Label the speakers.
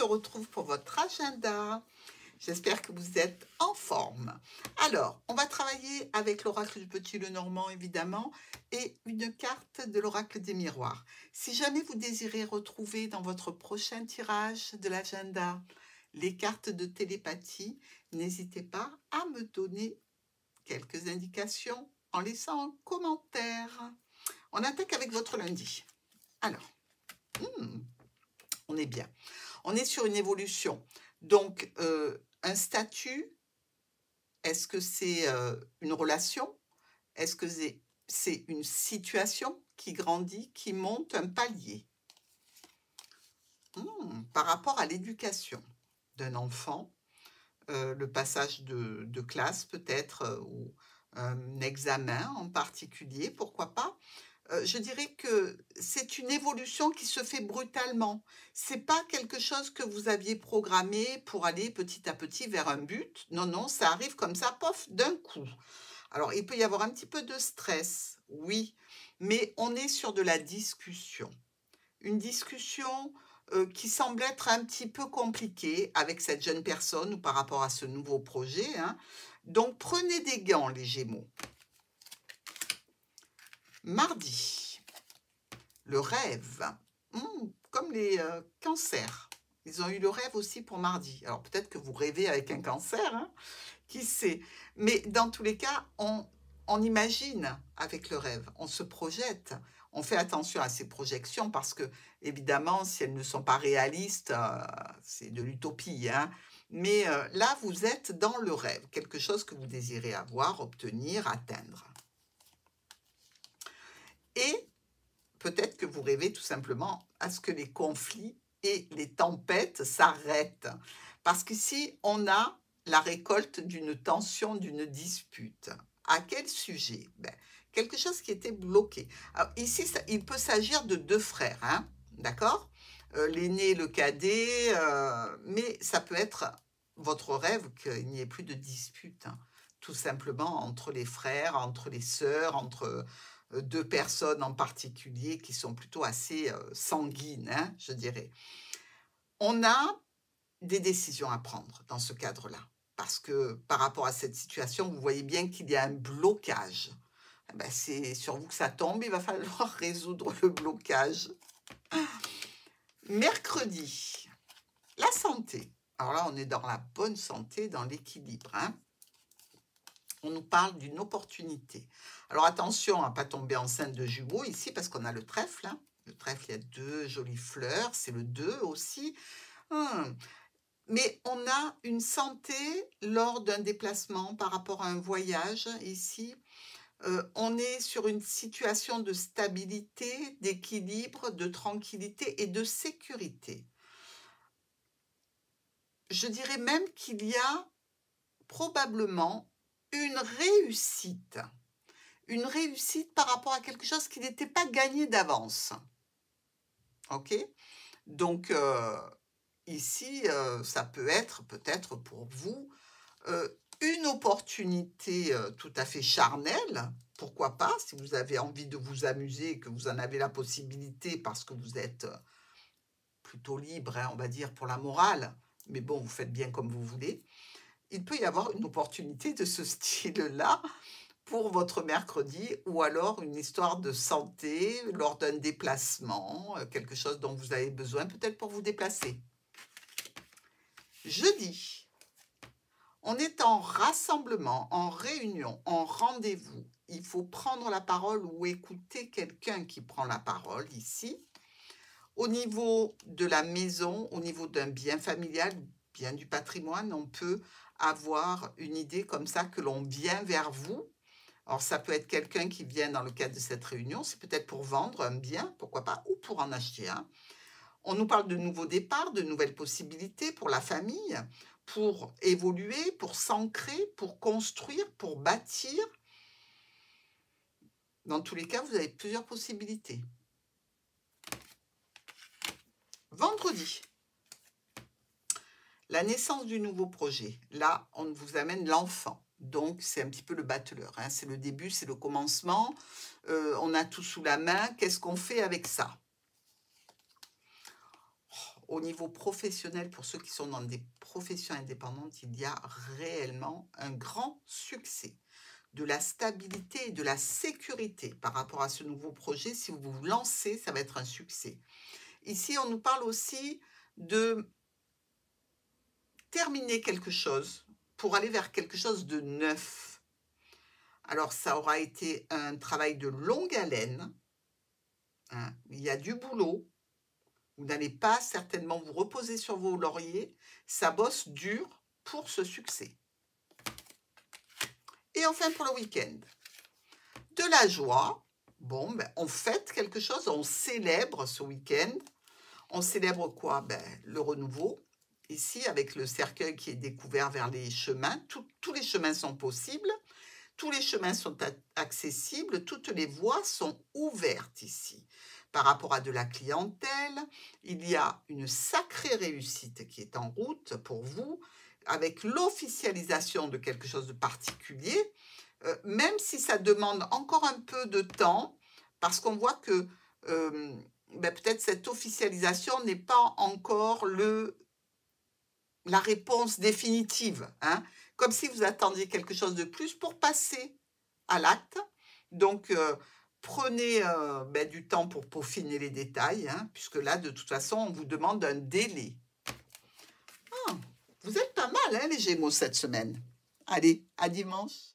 Speaker 1: retrouve pour votre agenda. J'espère que vous êtes en forme. Alors, on va travailler avec l'oracle du Petit Lenormand, évidemment, et une carte de l'oracle des miroirs. Si jamais vous désirez retrouver dans votre prochain tirage de l'agenda les cartes de télépathie, n'hésitez pas à me donner quelques indications en laissant un commentaire. On attaque avec votre lundi. Alors, on est bien. On est sur une évolution. Donc, un statut, est-ce que c'est une relation? Est-ce que c'est une situation qui grandit, qui monte un palier? Par rapport à l'éducation d'un enfant, le passage de classe peut-être, ou un examen en particulier, pourquoi pas? Je dirais que c'est une évolution qui se fait brutalement. C'est pas quelque chose que vous aviez programmé pour aller petit à petit vers un but. Non, non, ça arrive comme ça, pof, d'un coup. Alors, il peut y avoir un petit peu de stress, oui, mais on est sur de la discussion. Une discussion qui semble être un petit peu compliquée avec cette jeune personne ou par rapport à ce nouveau projet, hein. Donc, prenez des gants, les Gémeaux. Mardi, le rêve, comme les cancers. Ils ont eu le rêve aussi pour mardi. Alors peut-être que vous rêvez avec un cancer, hein, qui sait. Mais dans tous les cas, on imagine avec le rêve, on se projette. On fait attention à ces projections parce que, évidemment, si elles ne sont pas réalistes, c'est de l'utopie, hein. Mais là, vous êtes dans le rêve, quelque chose que vous désirez avoir, obtenir, atteindre. Et peut-être que vous rêvez tout simplement à ce que les conflits et les tempêtes s'arrêtent. Parce qu'ici, on a la récolte d'une tension, d'une dispute. À quel sujet? Quelque chose qui était bloqué. Alors, ici, il peut s'agir de deux frères, hein, d'accord? L'aîné et le cadet, mais ça peut être votre rêve qu'il n'y ait plus de dispute, hein, tout simplement entre les frères, entre les sœurs, entre deux personnes en particulier qui sont plutôt assez sanguines, hein, je dirais. On a des décisions à prendre dans ce cadre-là, parce que par rapport à cette situation, vous voyez bien qu'il y a un blocage. C'est sur vous que ça tombe, il va falloir résoudre le blocage. Mercredi, la santé. Alors là, on est dans la bonne santé, dans l'équilibre, hein. On nous parle d'une opportunité. Alors attention à ne pas tomber enceinte de jumeaux ici, parce qu'on a le trèfle, hein. Le trèfle, il y a deux jolies fleurs, c'est le 2 aussi. Mais on a une santé lors d'un déplacement par rapport à un voyage ici. On est sur une situation de stabilité, d'équilibre, de tranquillité et de sécurité. Je dirais même qu'il y a probablement une réussite par rapport à quelque chose qui n'était pas gagné d'avance. Ok? Donc, ici, ça peut être peut-être pour vous une opportunité tout à fait charnelle. Pourquoi pas, si vous avez envie de vous amuser et que vous en avez la possibilité parce que vous êtes plutôt libre, hein, on va dire, pour la morale. Mais bon, vous faites bien comme vous voulez. Il peut y avoir une opportunité de ce style-là pour votre mercredi, ou alors une histoire de santé lors d'un déplacement, quelque chose dont vous avez besoin peut-être pour vous déplacer. Jeudi, on est en rassemblement, en réunion, en rendez-vous. Il faut prendre la parole ou écouter quelqu'un qui prend la parole ici. Au niveau de la maison, au niveau d'un bien familial, bien du patrimoine, on peut avoir une idée comme ça que l'on vient vers vous. Alors, ça peut être quelqu'un qui vient dans le cadre de cette réunion, c'est peut-être pour vendre un bien, pourquoi pas, ou pour en acheter un. On nous parle de nouveaux départs, de nouvelles possibilités pour la famille, pour évoluer, pour s'ancrer, pour construire, pour bâtir. Dans tous les cas, vous avez plusieurs possibilités. Vendredi, la naissance du nouveau projet. Là, on vous amène l'enfant. Donc, c'est un petit peu le battleur, hein. C'est le début, c'est le commencement. On a tout sous la main. Qu'est-ce qu'on fait avec ça? au niveau professionnel, pour ceux qui sont dans des professions indépendantes, il y a réellement un grand succès, de la stabilité et de la sécurité par rapport à ce nouveau projet. Si vous vous lancez, ça va être un succès. Ici, on nous parle aussi de terminer quelque chose pour aller vers quelque chose de neuf. Alors, ça aura été un travail de longue haleine, hein. Il y a du boulot. Vous n'allez pas certainement vous reposer sur vos lauriers. Ça bosse dur pour ce succès. Et enfin, pour le week-end, de la joie. Bon, ben, on fête quelque chose, on célèbre ce week-end. On célèbre quoi? Ben, le renouveau. Ici, avec le cercueil qui est découvert vers les chemins, tous les chemins sont possibles, tous les chemins sont accessibles, toutes les voies sont ouvertes ici. Par rapport à de la clientèle, il y a une sacrée réussite qui est en route pour vous, avec l'officialisation de quelque chose de particulier, même si ça demande encore un peu de temps, parce qu'on voit que ben, peut-être cette officialisation n'est pas encore la réponse définitive, hein, comme si vous attendiez quelque chose de plus pour passer à l'acte. Donc, prenez ben, du temps pour peaufiner les détails, hein, puisque là, de toute façon, on vous demande un délai. Ah, vous êtes pas mal, hein, les Gémeaux, cette semaine. Allez, à dimanche.